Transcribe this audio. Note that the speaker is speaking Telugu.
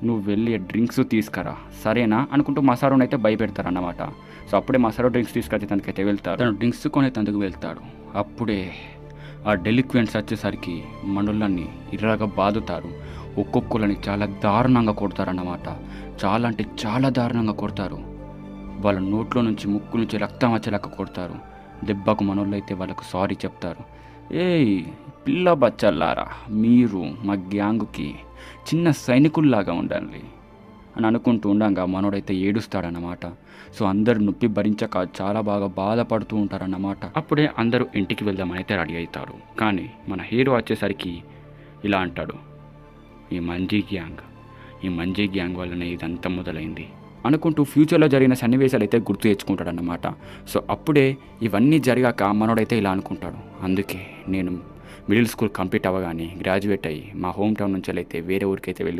నువ్వు వెళ్ళి డ్రింక్స్ తీసుకురా సరేనా అనుకుంటూ మసారోని అయితే భయపెడతారన్నమాట. సో అప్పుడే మసారో డ్రింక్స్ తీసుకొచ్చి తనకైతే వెళ్తారు. తను డ్రింక్స్ కొని తందుకు వెళ్తాడు. అప్పుడే ఆ డెలిక్వెంట్స్ వచ్చేసరికి మనోళ్ళని ఇర్రగా బాదుతారు. ఒక్కొక్కరిని చాలా దారుణంగా కొడతారన్నమాట. చాలా అంటే చాలా దారుణంగా కొడతారు. వాళ్ళ నోట్లో నుంచి ముక్కు నుంచి రక్తం వచ్చేలాగా కొడతారు. దెబ్బకు మనోళ్ళు అయితే వాళ్ళకు సారీ చెప్తారు. ఏయ్ పిల్ల బచ్చల్లారా, మీరు మా గ్యాంగుకి చిన్న సైనికుల్లాగా ఉండాలి అని అనుకుంటూ ఉండగా మనోడైతే ఏడుస్తాడన్నమాట. సో అందరు నొప్పి భరించక చాలా బాగా బాధపడుతూ ఉంటారన్నమాట. అప్పుడే అందరూ ఇంటికి వెళ్దామని అయితే రెడీ అవుతారు. కానీ మన హీరో వచ్చేసరికి ఇలా అంటాడు, ఈ మంజీ గ్యాంగ్ వల్లనే ఇదంతా మొదలైంది అనుకుంటూ ఫ్యూచర్లో జరిగిన సన్నివేశాలు అయితే గుర్తు తెచ్చుకుంటాడన్నమాట. సో అప్పుడే ఇవన్నీ జరిగాక మనోడైతే ఇలా అనుకుంటాడు, అందుకే నేను మిడిల్ స్కూల్ కంప్లీట్ అవ్వగానే గ్రాడ్యుయేట్ అయ్యి మా హోమ్ టౌన్ నుంచి అయితే వేరే ఊరికైతే వెళ్ళి